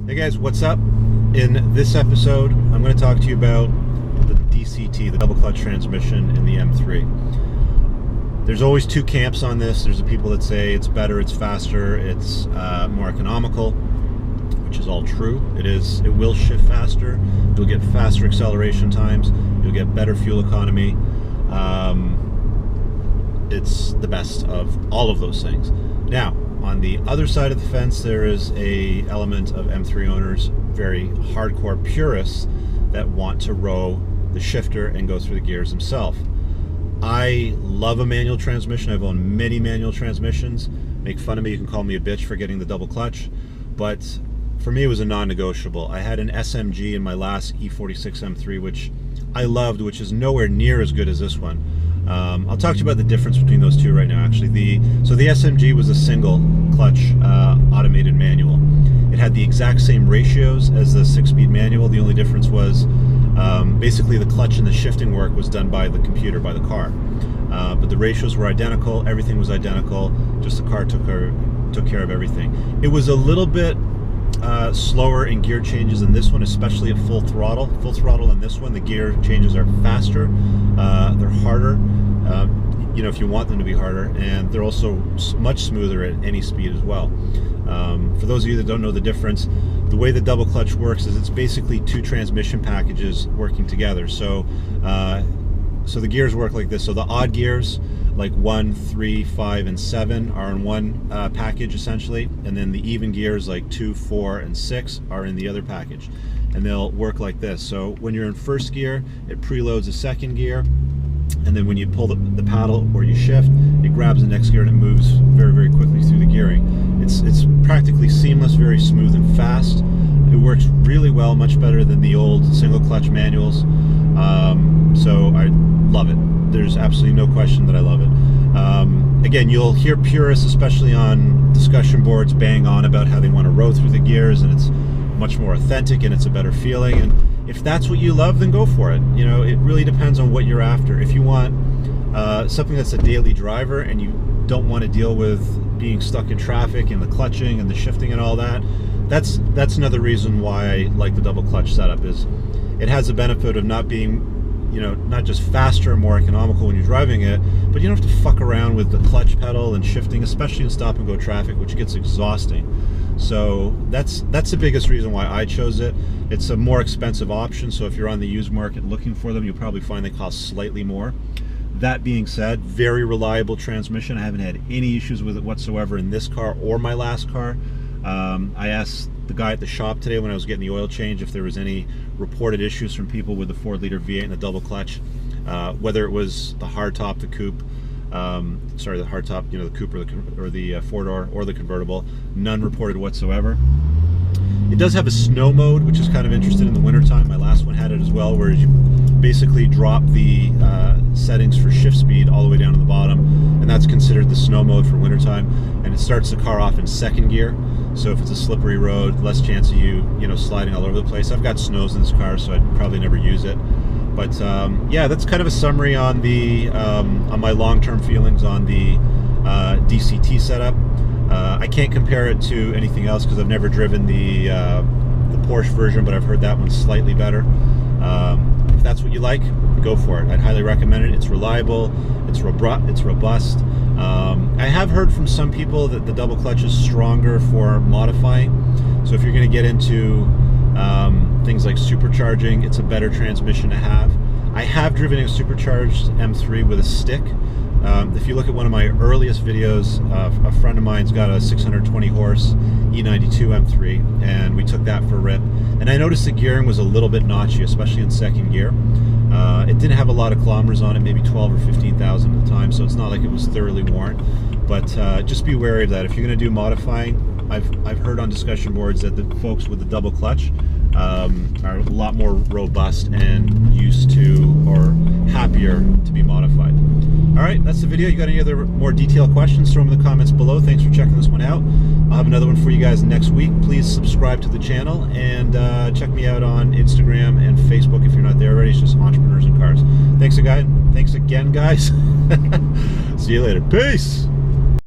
Hey guys, what's up? In this episode, I'm going to talk to you about the DCT, the double clutch transmission in the M3. There's always two camps on this. There's the people that say it's better, it's faster, it's more economical, which is all true. It will shift faster. You'll get faster acceleration times. You'll get better fuel economy. It's the best of all of those things. Now, on the other side of the fence, there is a element of M3 owners, very hardcore purists, that want to row the shifter and go through the gears themselves. I love a manual transmission. I've owned many manual transmissions. Make fun of me, you can call me a bitch for getting the double clutch, but for me it was a non-negotiable. I had an SMG in my last E46 M3, which I loved, which is nowhere near as good as this one. I'll talk to you about the difference between those two right now, actually. So the SMG was a single clutch automated manual. It had the exact same ratios as the 6-speed manual. The only difference was basically the clutch and the shifting work was done by the computer, by the car. But the ratios were identical, everything was identical, just the car took care of everything. It was a little bit slower in gear changes than this one, especially at full throttle. Full throttle in this one, the gear changes are faster, they're harder, if you want them to be harder, and they're also much smoother at any speed as well. For those of you that don't know the difference, the way the double clutch works is it's basically two transmission packages working together. So the gears work like this. So the odd gears, like 1, 3, 5, and 7 are in one package essentially, and then the even gears like 2, 4, and 6 are in the other package, and they'll work like this. So when you're in first gear, it preloads a second gear, and then when you pull the paddle or you shift, it grabs the next gear and it moves very, very quickly through the gearing. It's practically seamless, very smooth and fast. It works really well, much better than the old single clutch manuals. So I love it. There's absolutely no question that I love it. Again, you'll hear purists, especially on discussion boards, bang on about how they want to row through the gears and it's much more authentic and it's a better feeling. And if that's what you love, then go for it. It really depends on what you're after. If you want something that's a daily driver and you don't want to deal with being stuck in traffic and the clutching and the shifting and all that, that's another reason why I like the double clutch setup. Is it has the benefit of not being not just faster and more economical when you're driving it, but you don't have to fuck around with the clutch pedal and shifting, especially in stop and go traffic, which gets exhausting. So that's the biggest reason why I chose it. It's a more expensive option, so if you're on the used market looking for them, you'll probably find they cost slightly more. That being said, very reliable transmission. I haven't had any issues with it whatsoever in this car or my last car. I asked the guy at the shop today when I was getting the oil change if there was any reported issues from people with the 4-liter V8 and the double clutch, whether it was the hardtop, the coupe, the hardtop, the coupe or the 4-door or the convertible. None reported whatsoever. It does have a snow mode, which is kind of interesting in the wintertime. My last one had it as well, where you basically drop the settings for shift speed all the way down to the bottom, and that's considered the snow mode for wintertime, and it starts the car off in second gear. So if it's a slippery road, less chance of you sliding all over the place. I've got snows in this car, so I'd probably never use it. But yeah, that's kind of a summary on the on my long-term feelings on the DCT setup. I can't compare it to anything else because I've never driven the Porsche version, but I've heard that one's slightly better. If that's what you like, go for it. I'd highly recommend it. It's reliable, it's robust. I have heard from some people that the double clutch is stronger for modifying. So if you're going to get into things like supercharging, it's a better transmission to have. I have driven a supercharged M3 with a stick. If you look at one of my earliest videos, a friend of mine's got a 620 horse e92 M3, and we took that for a rip. And I noticed the gearing was a little bit notchy, especially in second gear. It didn't have a lot of kilometers on it, maybe 12 or 15,000 at the time, so it's not like it was thoroughly worn. But just be wary of that. If you're going to do modifying, I've heard on discussion boards that the folks with the double clutch are a lot more robust and used to or happier to be modified. Alright, that's the video. You got any other more detailed questions, throw them in the comments below. Thanks for checking this one out. I'll have another one for you guys next week. Please subscribe to the channel and check me out on Instagram and Facebook if you're not there already. It's just Entrepreneurs in Cars. Thanks again, guys. See you later. Peace!